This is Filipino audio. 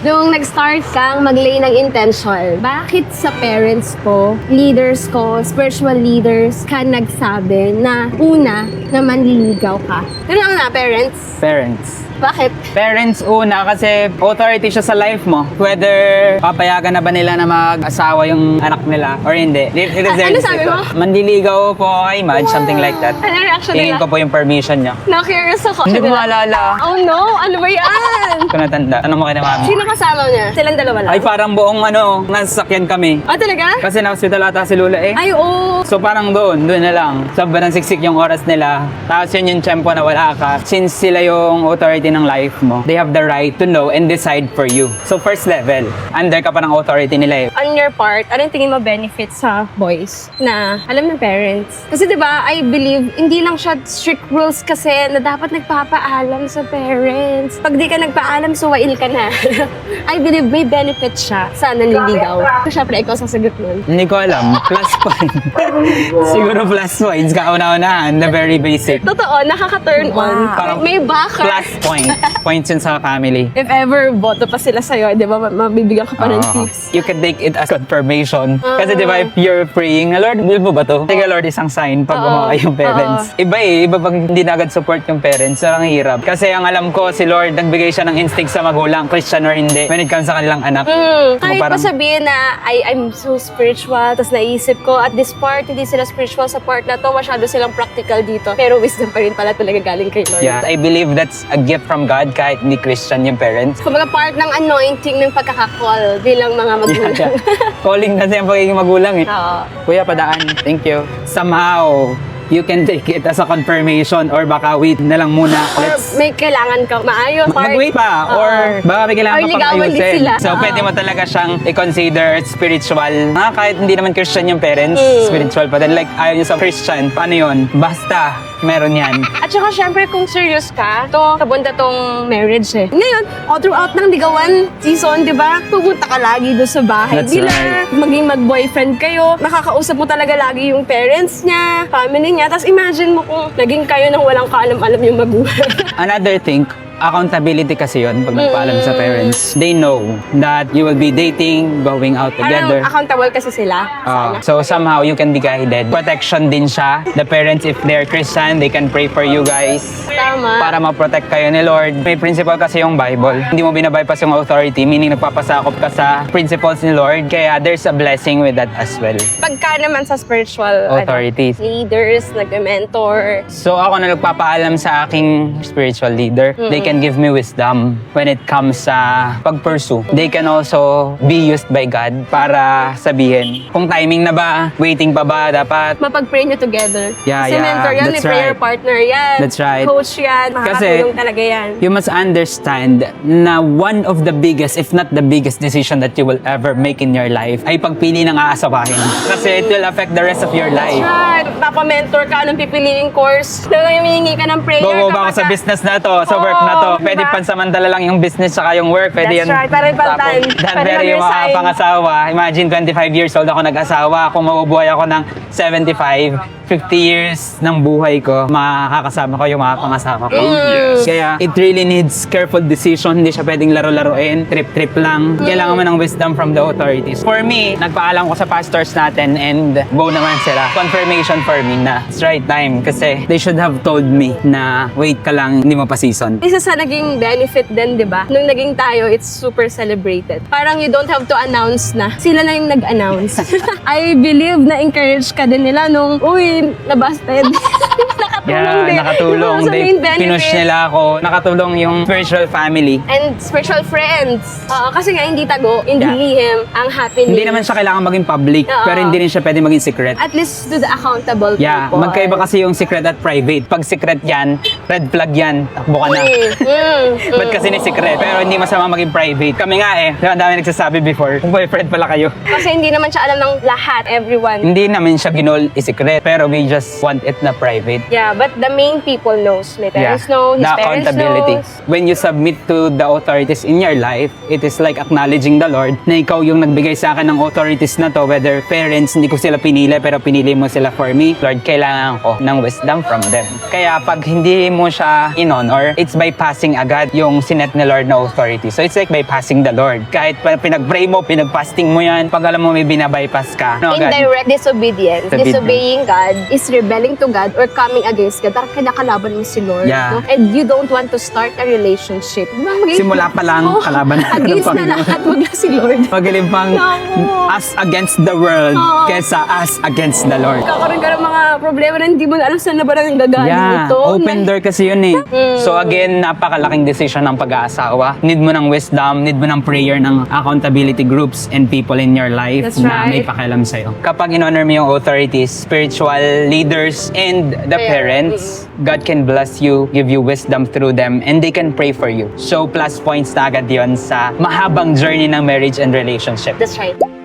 Nung nag-start kang mag-lay ng intention, bakit sa parents ko, leaders ko, spiritual leaders, ka nagsabi na una na manliligaw ka? Pero lang na, parents? Parents. Bakit? Parents una kasi authority siya sa life mo. Whether papayagan na ba nila na mag-asawa yung anak nila or hindi. It is their Ano sabi decision. mo? Manliligaw po kay Madge, something like that. Ano reaction Tingin nila? ko po yung permission niya. Na-curious ako. Hindi ko maalala. Oh no, ano ba yan? Ko natanda. Ano mo kay na mami? Sino kasama niya? Silang dalawa lang? Ay parang buong nasasakyan kami. Ah, talaga? Kasi na-hospital ata si Lula eh. Ay, oo. So parang doon na lang. Sobrang siksik yung oras nila. Tapos yun yung tempo na wala ka. Since sila yung authority ng life mo, they have the right to know and decide for you. So first level, under ka pa ng authority nila eh. On your part, anong tingin mo benefits sa boys na alam ng parents? Kasi 'di ba, I believe hindi lang siya strict rules kasi na dapat nagpapaalam sa parents. Pag di ka nagpaalam, suwail ka na. I believe may benefits siya sa nanliligaw. Siyempre, ikaw sasagot nun. Hindi ko alam. Plus point. Siguro plus points. Kauna-unahan. The very basic. Totoo, nakaka-turn on. Parang May backer. Plus point. Points yun sa family. If ever boto pa sila sa'yo, di ba, mabibigyan ka pa ng tips. You can take it as confirmation. Kasi di ba, if you're praying, na Lord, will mo ba to? Sige, Lord, isang sign pag gumawa yung parents. Iba iba pag hindi na agad support yung parents, parang hirap. Kasi ang alam ko, si Lord, nagbigay siya ng instinct sa magulang, Christian or hindi, when it comes sa kanilang anak. Kahit parang- pa sabihin na I'm so spiritual, tapos naisip ko at this part, hindi sila spiritual sa part na to, masyado silang practical dito. Pero wisdom pa rin pala talaga galing kay Lord. Yeah, I believe that's a gift from God kahit hindi Christian yung parents. Kumbaga part ng anointing ng pagkakakol bilang mga magulang. Yeah. Calling kasi ang pagiging magulang eh. Oo. Kuya, padaan. Thank you. Somehow, you can take it as a confirmation or baka wait na lang muna. Or may kailangan ka maayos. Mag-wait pa or baka may kailangan Or ka pang ligawan din ayusin. sila. So, pwede mo talaga siyang i-consider spiritual. Kahit hindi naman Christian yung parents, spiritual pa din. Like, ayaw niyo sa Christian. Paano yun? Basta, meron yan. At saka syempre kung serious ka, kabunda tong marriage eh. Ngayon, all throughout ng ligawan season, di ba? Pupunta ka lagi doon sa bahay That's nila. right. Maging mag-boyfriend kayo. Nakakausap mo talaga lagi yung parents niya, family niya. Tapos imagine mo kung naging kayo nang walang kaalam-alam yung magulang. Another thing, accountability kasi yun pag nagpaalam sa parents. They know that you will be dating, going out together. Parang accountable kasi sila. sa anak. So somehow you can be guided. Protection din siya. The parents, if they're Christian, they can pray for you guys. Tama. Para ma-protect kayo ni Lord. May principle kasi yung Bible. Hindi mo binabypass yung authority, meaning nagpapasakop ka sa principles ni Lord. Kaya there's a blessing with that as well. Pagka naman sa spiritual Authorities. leaders, nag-mentor, So ako na nagpapaalam sa aking spiritual leader. They can give me wisdom when it comes sa pag-pursue. They can also be used by God para sabihin kung timing na ba, waiting pa ba, dapat. mapag-pray nyo together. Yeah, Kasi yeah. mentor yan, may That's prayer right. partner yan. That's right. Coach yan, makakatulong talaga yan. You must understand na one of the biggest, if not the biggest decision that you will ever make in your life ay pagpili ng aasawahin. Kasi it will affect the rest of your life. Right. Papa-mentor ka, anong pipiliing course. Ngayon, hihingi ka ng prayer. Go ba ako sa kapag- business na to, sa work na to. Pwede diba? pansamantala lang yung business saka yung work. Pwede That's right. Para ipalitan. Dan Para Berry yung mag-resign. pangasawa. Imagine 25 years old ako nag-asawa. Kung mabubuhay ako ng 75, 50 years ng buhay ko, makakasama ko yung mga pangasawa ko. Kaya it really needs careful decision. Hindi siya pwedeng laro-laruin, trip-trip lang. Kailangan mo ng wisdom from the authorities. For me, nagpaalam ko sa pastors natin and go naman sila. Confirmation for me na it's right time kasi they should have told me na wait ka lang, hindi mo pa season. Isa sa naging benefit din, di ba? Nung naging tayo, it's super celebrated. Parang you don't have to announce na. Sila na yung nag-announce. I believe na encourage ka din nila nung, uy, nabasted. Nakatulong din. Nakatulong. Yun ang They main benefit. pinush nila ako. Nakatulong yung spiritual family. And spiritual friends. Kasi nga, hindi tago, hindi Yeah. lihim, ang happening. Hindi naman siya kailangan maging public, Oo. pero hindi rin siya pwede maging secret. At least to the accountable Yeah, people. magkaiba kasi yung secret at private. Pag secret yan, red flag yan, takbo ka na. Ba't kasi ni secret? Pero hindi masama maging private. Kami nga eh, diba, ang dami nagsasabi before, kung boyfriend pala kayo. Kasi hindi naman siya alam ng lahat, everyone. Hindi namin siya ginol i-secret, pero we just want it na private. Yeah, but the main people knows. My parents know, his the parents accountability. knows. When you submit to the authorities in your life, it is like acknowledging the Lord na ikaw yung nagbigay sa akin ng authorities na to, whether parents, hindi ko sila pinili, pero pinili mo sila for me. Lord, kailangan ko ng wisdom from them. Kaya pag hindi mo siya in-honor, it's bypassing agad yung sinet ni Lord na authority. So it's like bypassing the Lord. Kahit pinag-pray mo, pinag-fasting mo yan, pag alam mo may binabypass ka, no, agad. Indirect disobedience. Disobeying God is rebelling to God or coming against God. Parang kinakalaban mo si Lord. Yeah. No? And you don't want to start a relationship. Diba, Simula pa lang, kalaban na ng Against na Panginoon. lahat, wag na si Lord. Magaling pang No. us against the world kesa us against the Lord. Kakaroon ka ng mga problema na hindi mo na alam saan na ba nang gagaling Yeah, ito. open door kasi yun eh. So again, napakalaking decision ng pag-aasawa. Need mo ng wisdom, need mo ng prayer ng accountability groups and people in your life That's na may right. pakialam sa'yo. Kapag in-honor mo yung authorities, spiritual leaders, and the parents, God can bless you, give you wisdom through them, and they can pray for you. So plus points na agad yun sa mahabang journey ng marriage and relationship. That's right.